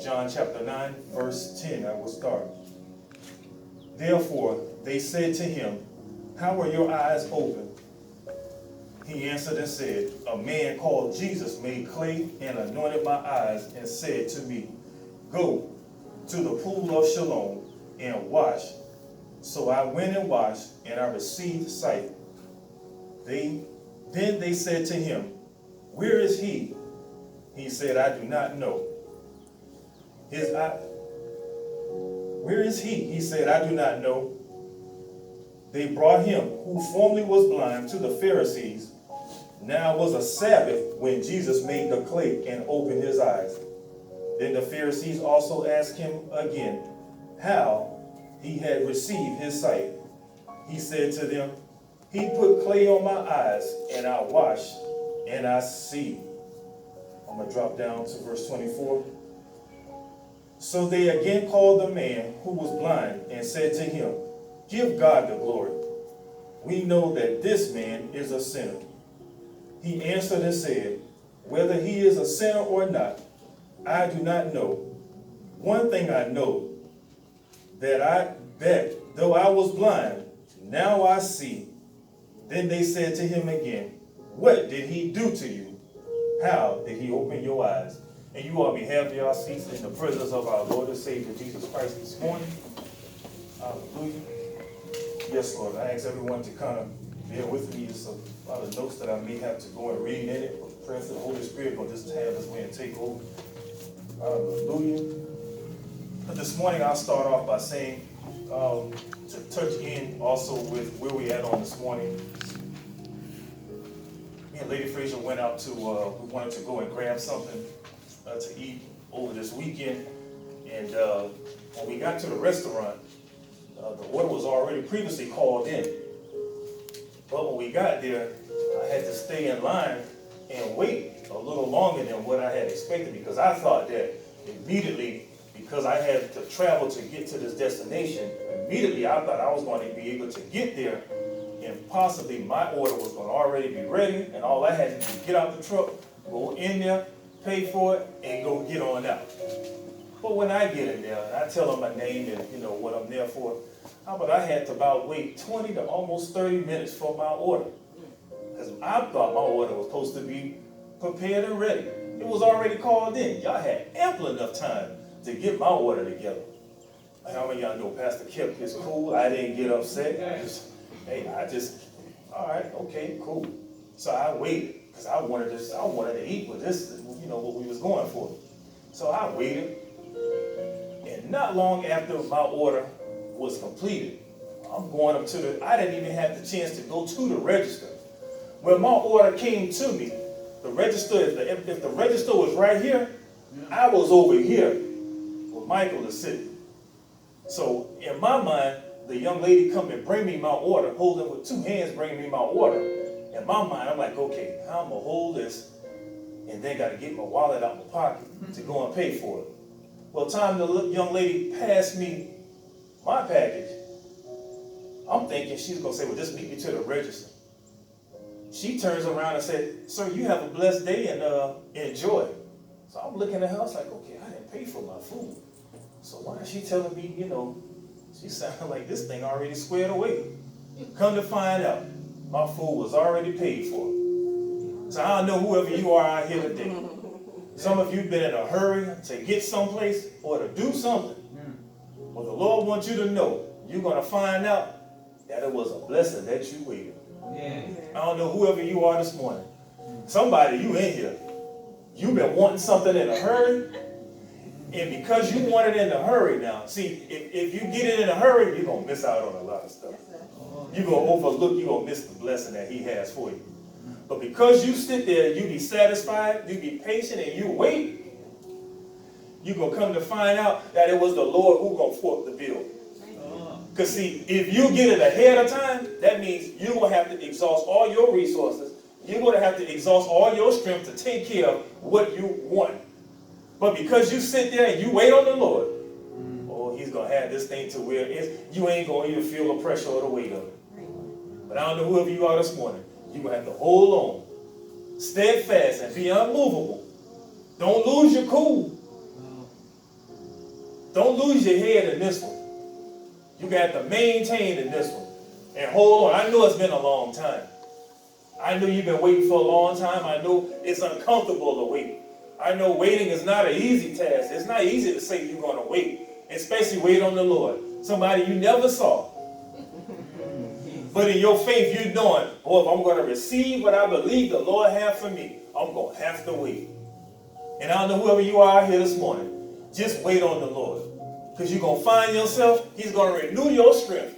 John chapter 9, verse 10. I will start. Therefore, they said to him, how were your eyes opened? He answered and said, a man called Jesus made clay and anointed my eyes and said to me, go to the pool of Siloam and wash. So I went and washed, and I received sight. Then they said to him, where is he? He said, I do not know. Where is he? He said, I do not know. They brought him, who formerly was blind, to the Pharisees. Now was a Sabbath when Jesus made the clay and opened his eyes. Then the Pharisees also asked him again how he had received his sight. He said to them, he put clay on my eyes, and I washed, and I see. I'm going to drop down to verse 24. So they again called the man who was blind and said to him, give God the glory. We know that this man is a sinner. He answered and said, whether he is a sinner or not, I do not know. One thing I know, that though I was blind, now I see. Then they said to him again, what did he do to you? How did he open your eyes? And you all may have your seats in the presence of our Lord and Savior Jesus Christ this morning. Hallelujah. Yes, Lord, I ask everyone to kind of bear with me. There's a lot of notes that I may have to go and read in it, but pray for the Holy Spirit will just have his way and take over. Hallelujah. But this morning I'll start off by saying, to touch in also with where we at on this morning. Me and Lady Frazier went out to, we wanted to go and grab something to eat over this weekend. And when we got to the restaurant, the order was already previously called in. But when we got there, I had to stay in line and wait a little longer than what I had expected, because I thought that immediately, because I had to travel to get to this destination, immediately I thought I was going to be able to get there and possibly my order was going to already be ready, and all I had to do was get out the truck, go in there, pay for it, and go get on out. But when I get in there, and I tell them my name and what I'm there for, but I had to about wait 20 to almost 30 minutes for my order. Because I thought my order was supposed to be prepared and ready. It was already called in. Y'all had ample enough time to get my order together. How many of y'all know Pastor Kip is cool? I didn't get upset. All right, okay, cool. So I waited, because I wanted to eat with this, what we was going for. So I waited, and not long after my order was completed, I'm going up to I didn't even have the chance to go to the register. When my order came to me, the register, if the register was right here, I was over here where Michael is sitting. So in my mind, the young lady come and bring me my order, holding with two hands, bringing me my order. In my mind, I'm like, okay, how I'm gonna hold this, and then got to get my wallet out my pocket to go and pay for it. Well, time the young lady passed me my package, I'm thinking she's gonna say, well, just meet me to the register. She turns around and said, sir, you have a blessed day and enjoy. So I'm looking at her, I was like, okay, I didn't pay for my food. So why is she telling me, she sounded like this thing already squared away. Come to find out, my food was already paid for. So I don't know whoever you are out here today. Some of you been in a hurry to get someplace or to do something. Well, the Lord wants you to know, you're going to find out that it was a blessing that you waited. Yeah. I don't know whoever you are this morning. Somebody, you in here, you've been wanting something in a hurry, and because you want it in a hurry now, see, if you get it in a hurry, you're going to miss out on a lot of stuff. You're going to overlook, you're going to miss the blessing that he has for you. But because you sit there, you be satisfied, you be patient, and you wait, you're going to come to find out that it was the Lord who going to foot the bill. Because see, if you get it ahead of time, that means you're going to have to exhaust all your resources. You're going to have to exhaust all your strength to take care of what you want. But because you sit there and you wait on the Lord, oh, he's going to have this thing to where you ain't going to even feel the pressure or the weight of it. But I don't know whoever you are this morning, you're going to have to hold on, steadfast, and be unmovable. Don't lose your cool. Don't lose your head in this one. You got to maintain in this one. And hold on. I know it's been a long time. I know you've been waiting for a long time. I know it's uncomfortable to wait. I know waiting is not an easy task. It's not easy to say you're going to wait, especially wait on the Lord. Somebody you never saw. But in your faith, you're knowing, boy, if I'm going to receive what I believe the Lord has for me, I'm going to have to wait. And I don't know whoever you are here this morning, just wait on the Lord. Because you're going to find yourself, he's going to renew your strength.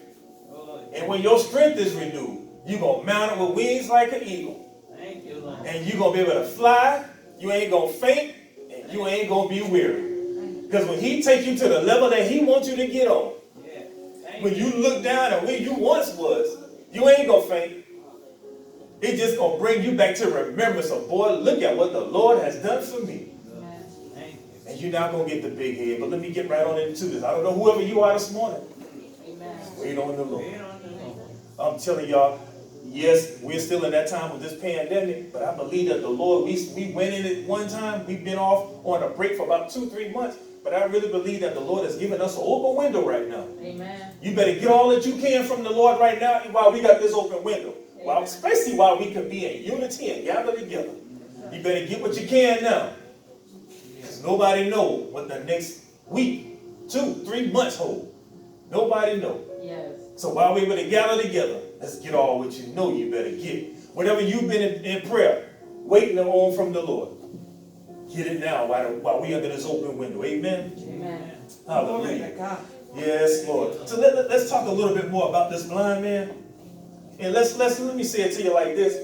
And when your strength is renewed, you're going to mount it with wings like an eagle. Thank you, Lord. And you're going to be able to fly. You ain't going to faint. And you ain't going to be weary. Because when he takes you to the level that he wants you to get on, when you look down at where you once was, you ain't going to faint. It's just going to bring you back to remembrance of, boy, look at what the Lord has done for me. And you're not going to get the big head. But let me get right on into this. I don't know whoever you are this morning. Amen. Wait on the Lord. I'm telling y'all, yes, we're still in that time of this pandemic, but I believe that the Lord, we went in it one time. We've been off on a break for about 2-3 months. But I really believe that the Lord has given us an open window right now. Amen. You better get all that you can from the Lord right now while we got this open window. While, especially while we can be in unity and gather together. You better get what you can now. Because nobody knows what the next week, 2-3 months hold. Nobody knows. Yes. So while we're able to gather together, let's get all what you know you better get. Whatever you've been in prayer, waiting on from the Lord. Get it now while we under this open window. Amen? Amen. Hallelujah. Yes, Lord. So let's talk a little bit more about this blind man. And let me say it to you like this.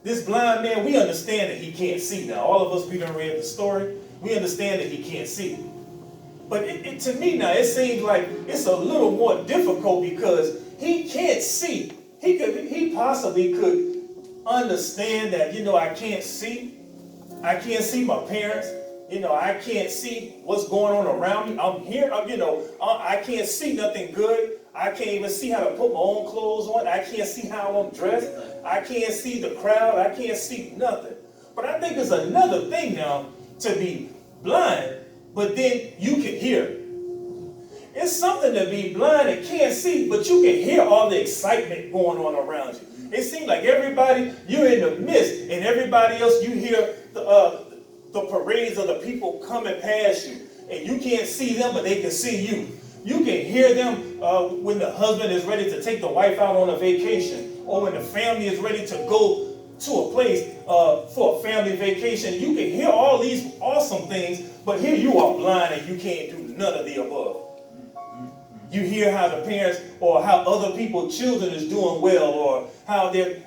This blind man, we understand that he can't see now. All of us, we done read the story. We understand that he can't see. But to me now, it seems like it's a little more difficult because he can't see. He possibly could understand that, I can't see. I can't see my parents. I can't see what's going on around me. I'm here, I can't see nothing good. I can't even see how to put my own clothes on. I can't see how I'm dressed. I can't see the crowd. I can't see nothing. But I think it's another thing now to be blind, but then you can hear. It's something to be blind and can't see, but you can hear all the excitement going on around you. It seems like everybody, you're in the midst, and everybody else, you hear the parades of the people coming past you, and you can't see them, but they can see you. You can hear them when the husband is ready to take the wife out on a vacation, or when the family is ready to go to a place for a family vacation. You can hear all these awesome things, but here you are blind and you can't do none of the above. You hear how the parents or how other people's children is doing well, or how they're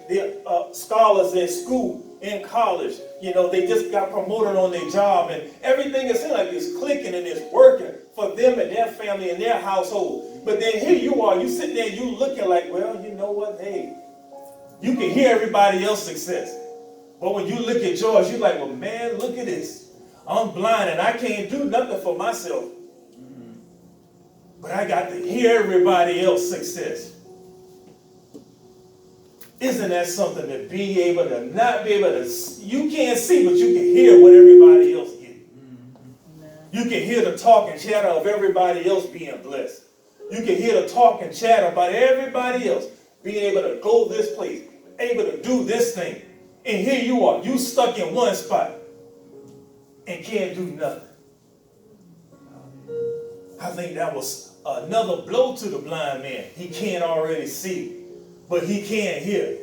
scholars in school, in college, they just got promoted on their job, and everything is like it's clicking and it's working for them and their family and their household. But then here you are, you sitting there, you looking like, well, you know what, hey, you can hear everybody else's success. But when you look at yours, you're like, well, man, look at this. I'm blind and I can't do nothing for myself. But I got to hear everybody else's success. Isn't that something to be able to not be able to, you can't see, but you can hear what everybody else gets. You can hear the talk and chatter of everybody else being blessed. You can hear the talk and chatter about everybody else being able to go this place, able to do this thing. And here you are, you stuck in one spot and can't do nothing. I think that was another blow to the blind man. He can't already see, but he can't hear.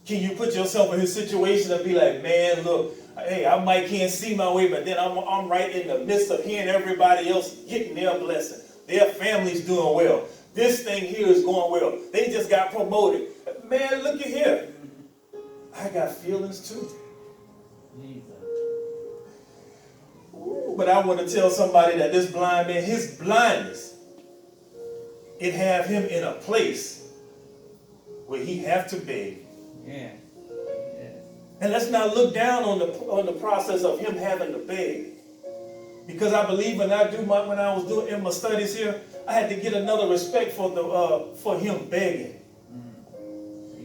Can you put yourself in his situation and be like, man, look, hey, I might can't see my way, but then I'm right in the midst of hearing everybody else getting their blessing. Their family's doing well. This thing here is going well. They just got promoted. Man, look at here. I got feelings too. Ooh, but I want to tell somebody that this blind man, his blindness, it have him in a place where he have to beg. Yeah. And let's not look down on the process of him having to beg. Because I believe when I was doing in my studies here, I had to get another respect for him begging.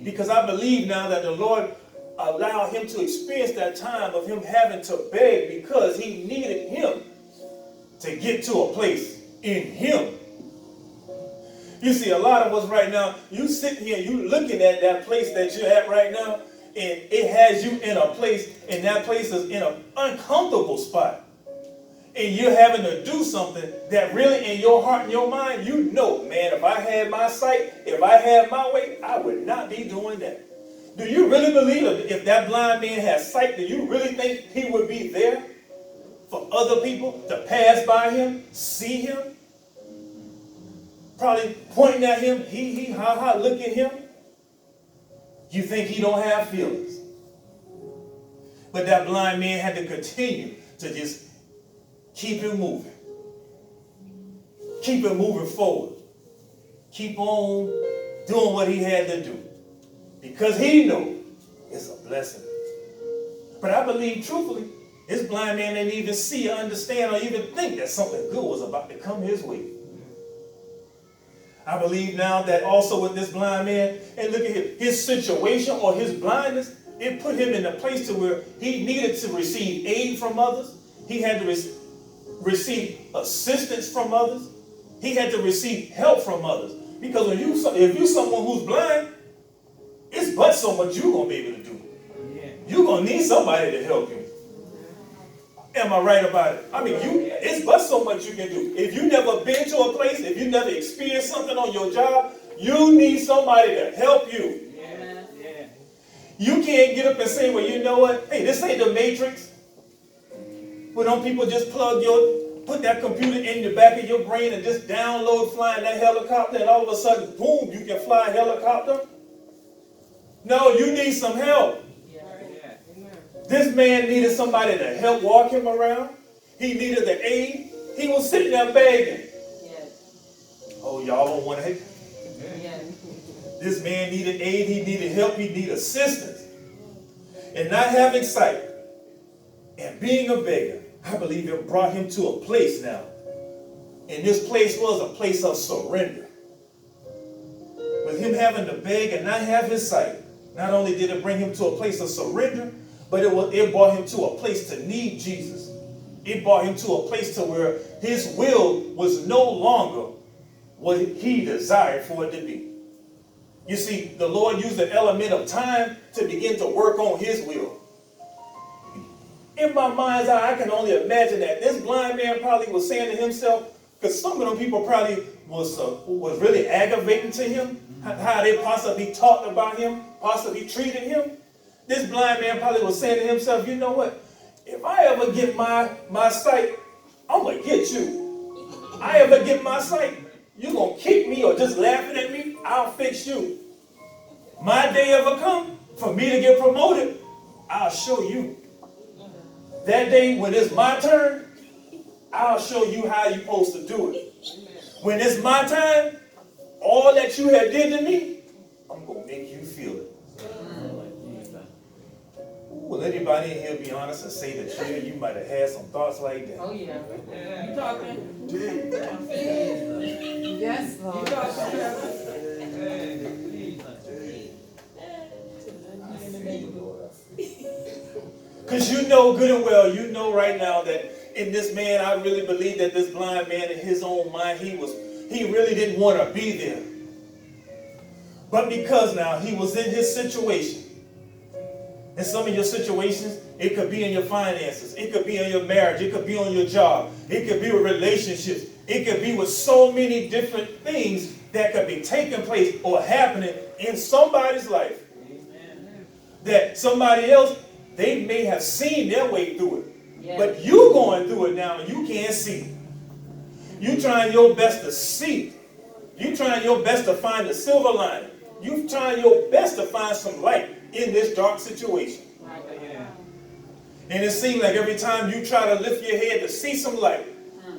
Because I believe now that the Lord allowed him to experience that time of him having to beg because he needed him to get to a place in him. You see, a lot of us right now, you sitting here, you looking at that place that you're at right now, and it has you in a place, and that place is in an uncomfortable spot. And you're having to do something that really in your heart and your mind, you know, man, if I had my sight, if I had my way, I would not be doing that. Do you really believe if that blind man has sight, do you really think he would be there for other people to pass by him, see him? Probably pointing at him, he, ha, ha, look at him. You think he don't have feelings. But that blind man had to continue to just keep it moving. Keep it moving forward. Keep on doing what he had to do. Because he knew it's a blessing. But I believe truthfully, this blind man didn't even see or understand or even think that something good was about to come his way. I believe now that also with this blind man, and look at his situation or his blindness, it put him in a place to where he needed to receive aid from others. He had to receive assistance from others. He had to receive help from others. Because if you're someone who's blind, it's but so much you're going to be able to do. You're going to need somebody to help you. Am I right about it? I mean, it's but so much you can do. If you've never been to a place, if you've never experienced something on your job, you need somebody to help you. Yeah. You can't get up and say, well, you know what? Hey, this ain't the Matrix. Well, don't people just put that computer in the back of your brain and just download flying that helicopter, and all of a sudden, boom, you can fly a helicopter? No, you need some help. This man needed somebody to help walk him around. He needed the aid. He was sitting there begging. Yes. Oh, y'all don't want to help? Yes. This man needed aid. He needed help. He needed assistance. And not having sight and being a beggar, I believe it brought him to a place now. And this place was a place of surrender. With him having to beg and not have his sight, not only did it bring him to a place of surrender, but it brought him to a place to need Jesus. It brought him to a place to where his will was no longer what he desired for it to be. You see, the Lord used the element of time to begin to work on his will. In my mind's eye, I can only imagine that this blind man probably was saying to himself, because some of them people probably was really aggravating to him, how they possibly talked about him, possibly treated him. This blind man probably was saying to himself, you know what? If I ever get my sight, I'm going to get you. I ever get my sight, you're going to kick me or just laughing at me, I'll fix you. My day ever come for me to get promoted, I'll show you. That day when it's my turn, I'll show you how you're supposed to do it. When it's my time, all that you have did to me, I'm going to make you feel it. Will anybody in here be honest and say that you might have had some thoughts like that? Oh, yeah. You talking? Yes, Lord. You talking? Because you know good and well, you know right now that in this man, I really believe that this blind man in his own mind, he really didn't want to be there. But because now he was in his situation, in some of your situations, it could be in your finances, it could be in your marriage, it could be on your job, it could be with relationships, it could be with so many different things that could be taking place or happening in somebody's life. Amen. That somebody else, they may have seen their way through it. Yes. But you going through it now and you can't see. You trying your best to see. You trying your best to find the silver lining. You trying your best to find some light in this dark situation. And it seems like every time you try to lift your head to see some light,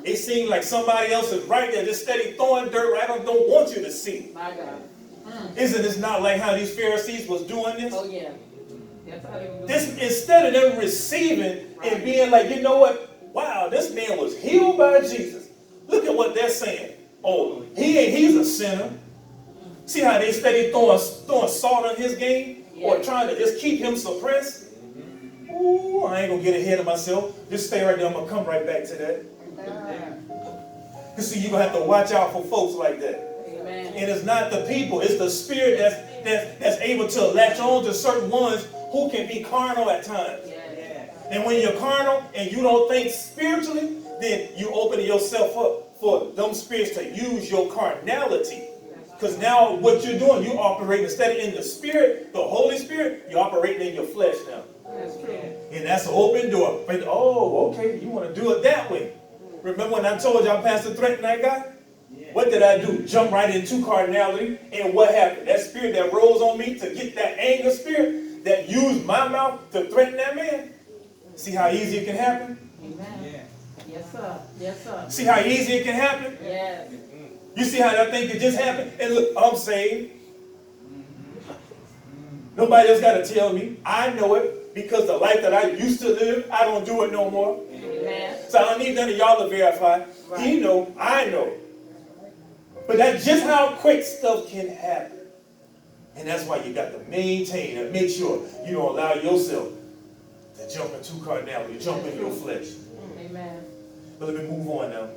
it seems like somebody else is right there just steady throwing dirt right on, don't want you to see. My God. Isn't this not like how these Pharisees was doing this? Oh, yeah. This, instead of them receiving and being like, you know what? Wow, this man was healed by Jesus. Look at what they're saying. Oh, he's a sinner. See how they steady throwing salt on his game? Yeah. Or trying to just keep him suppressed? Ooh, I ain't going to get ahead of myself. Just stay right there. I'm going to come right back to that. Because see, you're going to have to watch out for folks like that. Amen. And it's not the people, it's the spirit that's able to latch on to certain ones who can be carnal at times. Yes. And when you're carnal and you don't think spiritually, then you open yourself up for them spirits to use your carnality. Because now what you're doing, you operate instead of in the spirit, the Holy Spirit, you're operating in your flesh now. That's true. And that's an open door. But, oh, okay, you want to do it that way. Remember when I told y'all Pastor threatened that guy? What did I do? Jump right into carnality. And what happened? That spirit that rose on me to get that anger spirit that used my mouth to threaten that man. See how easy it can happen? Amen. Yes, sir. Yes, sir. See how easy it can happen? Yes. You see how that thing could just happen? And look, I'm saved. Nobody else got to tell me. I know it because the life that I used to live, I don't do it no more. Amen. So I don't need none of y'all to verify. He know, I know. But that's just how quick stuff can happen. And that's why you got to maintain and make sure you don't allow yourself to jump into carnality, jump into your flesh. Amen. But let me move on now.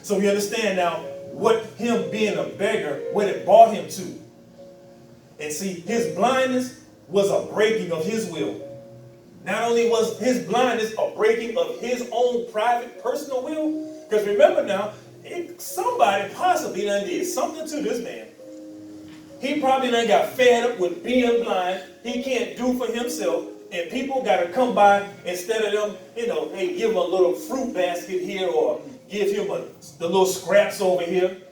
So we understand now what him being a beggar, what it brought him to. And see, his blindness was a breaking of his will. Not only was his blindness a breaking of his own private, personal will, because remember now, somebody possibly done did something to this man. He probably done got fed up with being blind. He can't do for himself. And people got to come by instead of them, hey, give him a little fruit basket here or give him the little scraps over here.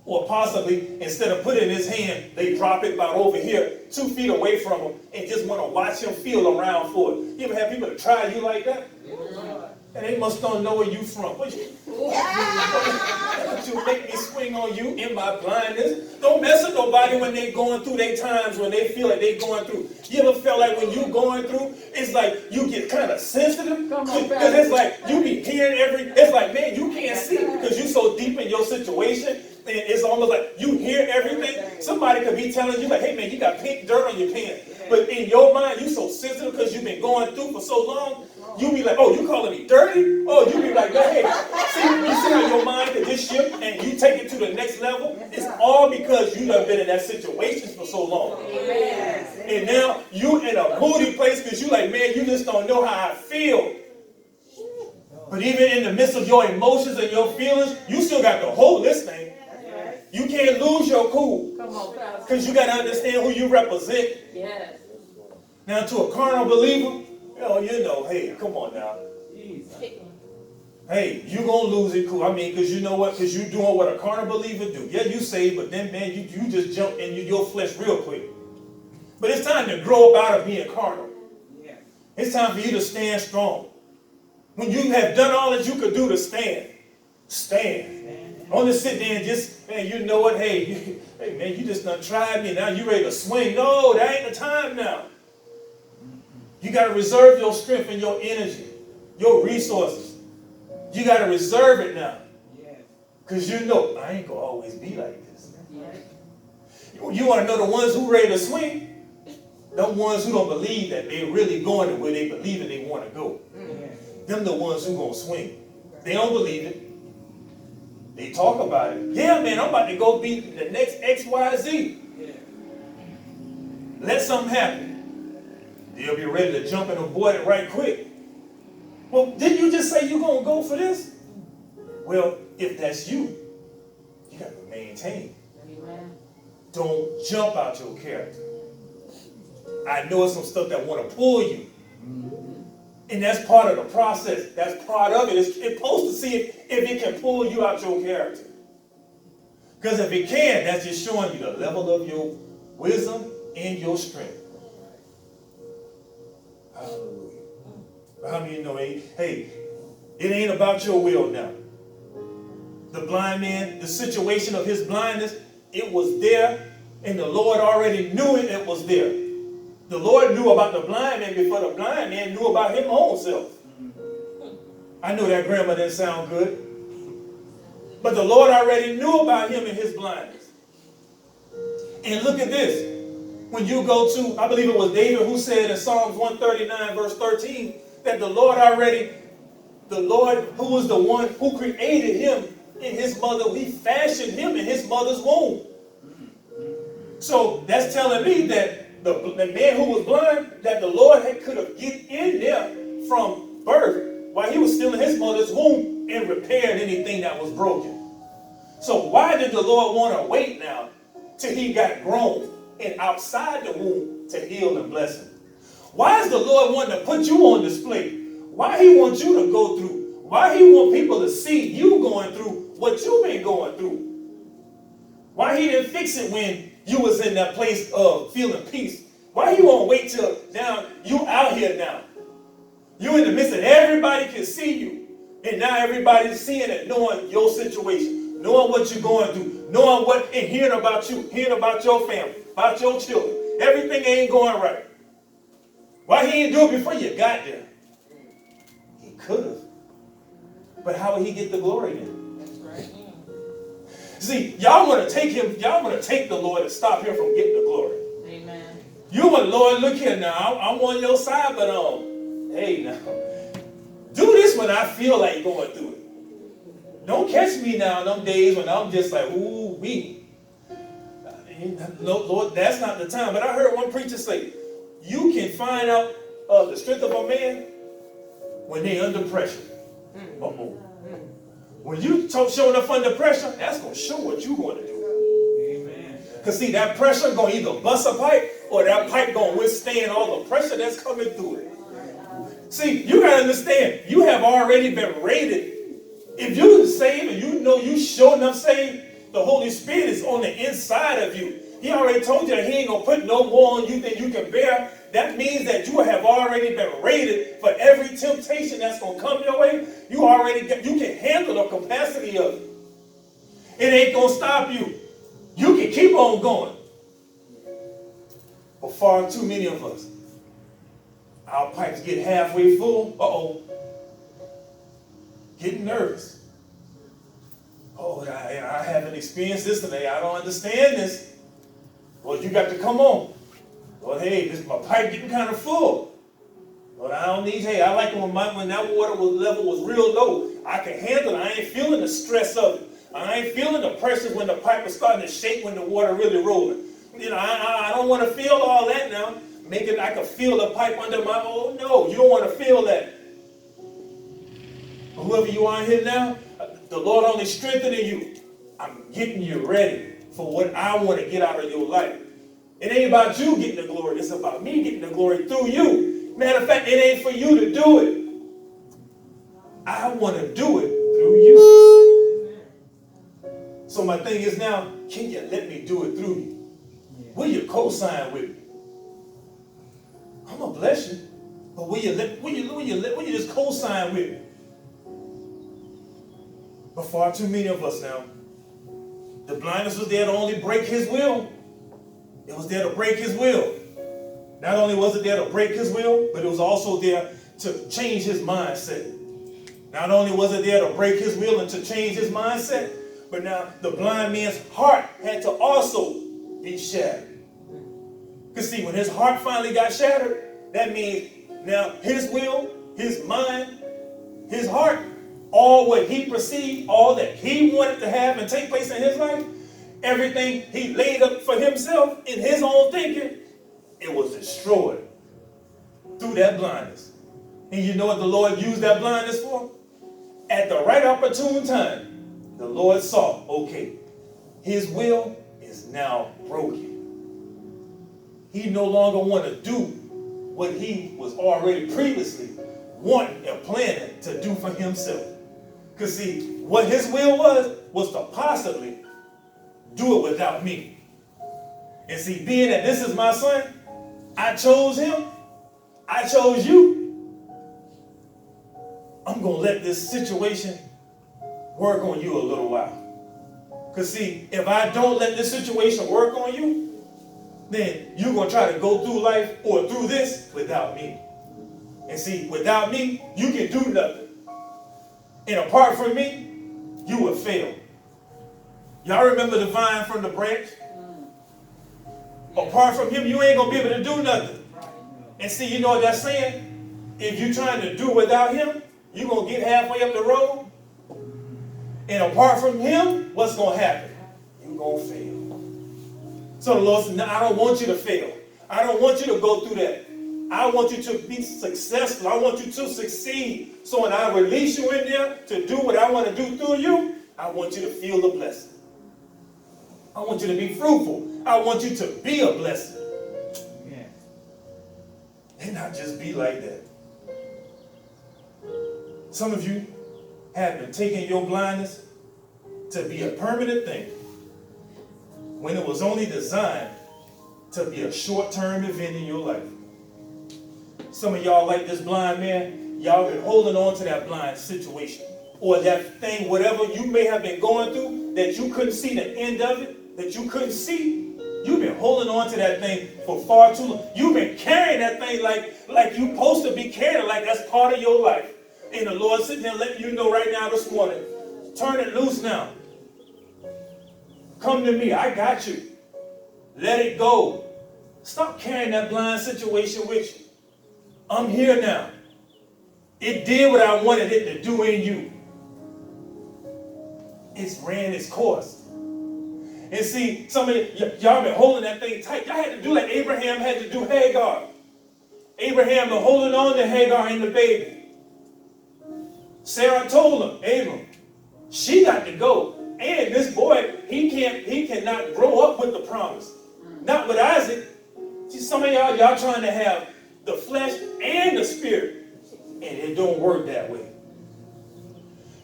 Or possibly, instead of putting it in his hand, they drop it about over here, 2 feet away from him, and just want to watch him feel around for it. You ever have people to try you like that? And they must don't know where you from. What you make me swing on you in my blindness? Don't mess with nobody when they going through their times, when they feel like they going through. You ever felt like when you going through, it's like you get kind of sensitive? Because it's like you be hearing it's like, man, you can't see because you so deep in your situation. And it's almost like you hear everything. Somebody could be telling you like, hey man, you got pink dirt on your pants. But in your mind, you so sensitive because you've been going through for so long. You be like, oh, you calling me dirty? Oh, you be like, hey, you see how your mind can just shift and you take it to the next level? It's all because you done been in that situation for so long. Amen. And now you in a moody place because you like, man, you just don't know how I feel. But even in the midst of your emotions and your feelings, you still got to hold this thing. You can't lose your cool. Come on, Pastor. Because you got to understand who you represent. Yes. Now to a carnal believer, hey, come on now. Hey, you gonna lose it, cool. I mean, because you know what? Because you doing what a carnal believer do. Yeah, you saved, but then, man, you just jump in your flesh real quick. But it's time to grow up out of being carnal. It's time for you to stand strong. When you have done all that you could do to stand. Only sit there and just, man, you know what? Hey, man, you just done tried me. Now you ready to swing. No, that ain't the time now. You got to reserve your strength and your energy, your resources. You got to reserve it now. Because you know, I ain't going to always be like this. You want to know the ones who ready to swing? The ones who don't believe that they're really going to where they believe it they want to go. Them the ones who going to swing. They don't believe it. They talk about it. Yeah, man, I'm about to go be the next XYZ. Let something happen. They'll be ready to jump and avoid it right quick. Well, didn't you just say you're going to go for this? Well, if that's you, you got to maintain. Amen. Don't jump out your character. I know it's some stuff that want to pull you. And that's part of the process. That's part of it. It's supposed to see if it can pull you out your character. Because if it can, that's just showing you the level of your wisdom and your strength. Hallelujah. But how many know, hey, it ain't about your will now. The blind man, the situation of his blindness, it was there, and the Lord already knew it was there. The Lord knew about the blind man before the blind man knew about his own self. I know that grammar didn't sound good. But the Lord already knew about him and his blindness. And look at this. When you go to, I believe it was David who said in Psalms 139 verse 13, that the Lord already The Lord, who was the one who created him in his mother, he fashioned him in his mother's womb. So that's telling me that the man who was blind, that the Lord could have get in there from birth while he was still in his mother's womb and repaired anything that was broken. So why did the Lord want to wait now till he got grown and outside the womb to heal and bless him? Why is the Lord wanting to put you on display? Why he wants you to go through? Why he want people to see you going through what you've been going through? Why he didn't fix it when you was in that place of feeling peace? Why he won't wait till now you out here now? You in the midst of everybody can see you. And now everybody's seeing it, knowing your situation, knowing what you're going through, knowing what and hearing about you, hearing about your family, about your children. Everything ain't going right. Why he didn't do it before you got there? He could have. But how would he get the glory then? That's right. See, y'all want to take him, y'all want to take the Lord and stop him from getting the glory. Amen. You want, Lord, look here now, I'm on your side, but hey now, do this when I feel like going through it. Don't catch me now in them days when I'm just like, ooh, wee. No, Lord, that's not the time. But I heard one preacher say, you can find out the strength of a man when they're under pressure. Uh-oh. When you showing up under pressure, that's going to show what you're going to do. Amen. Because see, that pressure going to either bust a pipe or that pipe going to withstand all the pressure that's coming through it. See, you got to understand, you have already been rated. If you're saved and you know you sure enough saved, the Holy Spirit is on the inside of you. He already told you that he ain't going to put no more on you than you can bear. That means that you have already been rated for every temptation that's going to come your way. You can handle the capacity of it. It ain't going to stop you. You can keep on going. But far too many of us, our pipes get halfway full. Uh-oh. Getting nervous. Oh, I haven't experienced this today. I don't understand this. Well, you got to come on. Well, hey, my pipe getting kind of full. But I don't need, hey, I like it when that water level was real low. I can handle it. I ain't feeling the stress of it. I ain't feeling the pressure when the pipe is starting to shake when the water really rolling. You know, I don't want to feel all that now. Making I can feel the pipe under my, oh no, you don't want to feel that. Whoever you are here now, the Lord only strengthening you. I'm getting you ready for what I want to get out of your life. It ain't about you getting the glory. It's about me getting the glory through you. Matter of fact, it ain't for you to do it. I want to do it through you. So my thing is now, can you let me do it through you? Will you co-sign with me? I'm gonna bless you, but will you just co-sign with me? But far too many of us now, the blindness was there to only break his will. It was there to break his will. Not only was it there to break his will, but it was also there to change his mindset. Not only was it there to break his will and to change his mindset, but now the blind man's heart had to also be shattered. Because see, when his heart finally got shattered, that means now his will, his mind, his heart, all what he perceived, all that he wanted to have and take place in his life, everything he laid up for himself in his own thinking, it was destroyed through that blindness. And you know what the Lord used that blindness for? At the right opportune time, the Lord saw, okay, his will is now broken. He no longer want to do what he was already previously wanting and planning to do for himself. Because see, what his will was to possibly do it without me. And see, being that this is my son, I chose him, I chose you, I'm going to let this situation work on you a little while. Because see, if I don't let this situation work on you, then you're going to try to go through life or through this without me. And see, without me, you can do nothing. And apart from me, you will fail. Y'all remember the vine from the branch? Apart from him, you ain't going to be able to do nothing. And see, you know what that's saying? If you're trying to do without him, You're going to get halfway up the road, and apart from him, what's going to happen? You're going to fail. So the Lord said, no, I don't want you to fail. I don't want you to go through that. I want you to be successful. I want you to succeed. So when I release you in there to do what I want to do through you, I want you to feel the blessing. I want you to be fruitful. I want you to be a blessing. Yeah. And not just be like that. Some of you have been taking your blindness to be a permanent thing when it was only designed to be a short-term event in your life. Some of y'all like this blind man, y'all been holding on to that blind situation or that thing, whatever you may have been going through, that you couldn't see the end of it, that you couldn't see. You've been holding on to that thing for far too long. You've been carrying that thing like you're supposed to be carrying it, like that's part of your life. And the Lord sitting there letting you know right now this morning, turn it loose now. Come to me, I got you. Let it go. Stop carrying that blind situation with you. I'm here now. It did what I wanted it to do in you. It's ran its course. And see, some of y'all been holding that thing tight. Y'all had to do like Abraham had to do Hagar. Abraham been holding on to Hagar and the baby. Sarah told him, Abram, she got to go. And this boy, he cannot grow up with the promise. Not with Isaac. See, some of y'all trying to have the flesh and the spirit. And it don't work that way.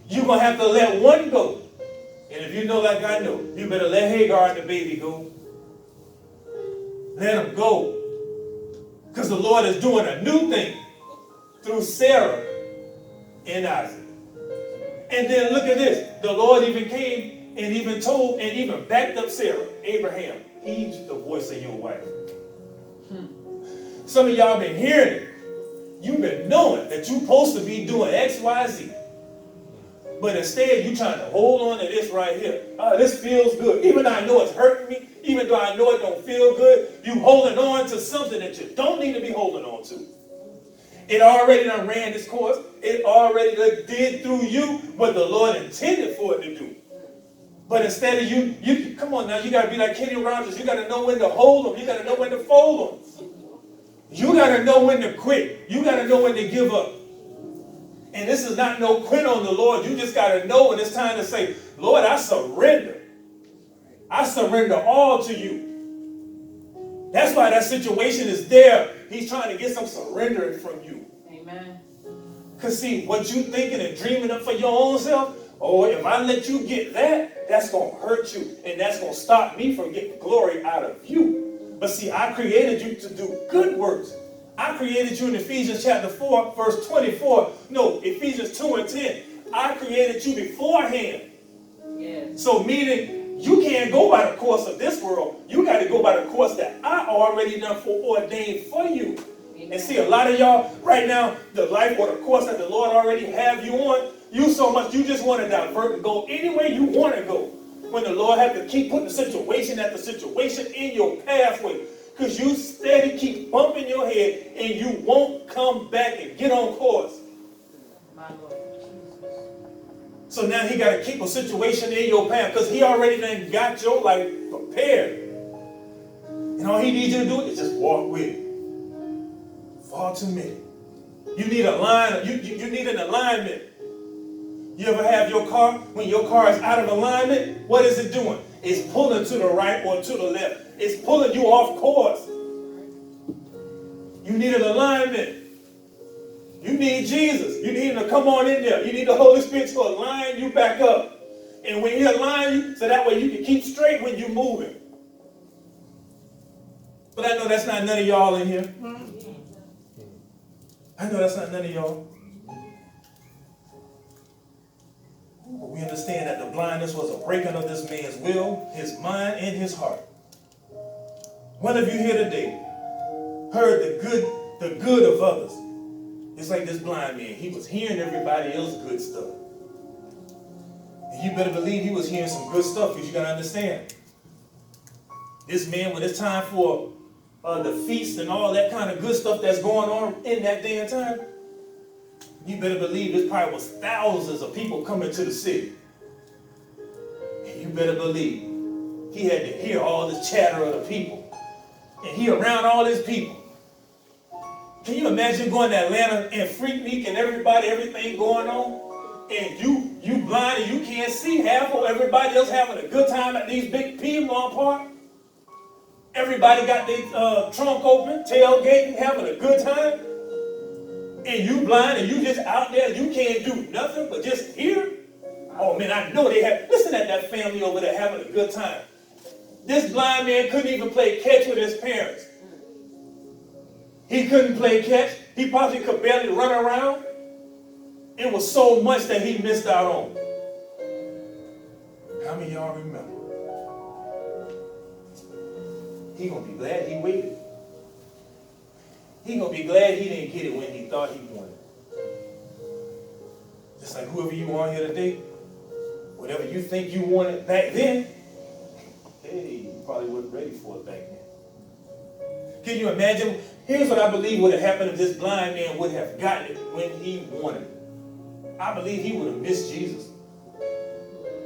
You're going to have to let one go. And if you know like I know, you better let Hagar and the baby go. Let them go. Because the Lord is doing a new thing through Sarah and Isaac. And then look at this. The Lord even came and even told and even backed up Sarah. Abraham, heed the voice of your wife. Some of y'all been hearing it. You've been knowing that you're supposed to be doing X, Y, Z. But instead, you're trying to hold on to this right here. This feels good. Even though I know it's hurting me, even though I know it don't feel good, you holding on to something that you don't need to be holding on to. It already done ran its course. It already did through you what the Lord intended for it to do. But instead of you come on now, you got to be like Kenny Rogers. You got to know when to hold them. You got to know when to fold them. You got to know when to quit. You got to know when to give up. And this is not no quit on the Lord. You just got to know when it's time to say, Lord, I surrender. I surrender all to you. That's why that situation is there. He's trying to get some surrendering from you. Amen. Because see, what you thinking and dreaming up for your own self, oh, if I let you get that, that's going to hurt you. And that's going to stop me from getting glory out of you. But see, I created you to do good works. I created you in Ephesians chapter 4, verse 24. No, Ephesians 2 and 10. I created you beforehand. Yes. So meaning, you can't go by the course of this world. You got to go by the course that I already done ordained for you. Amen. And see, a lot of y'all right now, the life or the course that the Lord already have you on, you so much, you just want to divert and go any way you want to go. When the Lord have to keep putting situation after situation in your pathway. Because you steady keep bumping your head and you won't come back and get on course. My Lord. So now he got to keep a situation in your path because he already done got your life prepared. And all he needs you to do is just walk with it. Far too many. You need a line. You need an alignment. You ever have your car, when your car is out of alignment, what is it doing? It's pulling to the right or to the left. It's pulling you off course. You need an alignment. You need Jesus. You need him to come on in there. You need the Holy Spirit to align you back up. And when he align you, so that way you can keep straight when you're moving. But I know that's not none of y'all in here. I know that's not none of y'all. We understand that the blindness was a breaking of this man's will, his mind, and his heart. One of you here today heard the good of others. It's like this blind man. He was hearing everybody else's good stuff. And you better believe he was hearing some good stuff, because you got to understand. This man, when it's time for the feast and all that kind of good stuff that's going on in that day and time, You better believe this probably was thousands of people coming to the city. And you better believe he had to hear all this chatter of the people. And he around all his people. Can you imagine going to Atlanta and Freaknik and everybody, everything going on? And you blind and you can't see half of everybody else having a good time at these big Piedmont Park? Everybody got their trunk open, tailgating, having a good time? And you blind and you just out there, you can't do nothing but just hear? Oh man, I know they have, listen at that family over there having a good time. This blind man couldn't even play catch with his parents. He couldn't play catch. He probably could barely run around. It was so much that he missed out on. How many of y'all remember? He gonna be glad he waited. He gonna be glad he didn't get it when he thought he wanted. Just like whoever you are here today, whatever you think you wanted back then, hey, you probably wasn't ready for it back then. Can you imagine? Here's what I believe would have happened if this blind man would have gotten it when he wanted it. I believe he would have missed Jesus.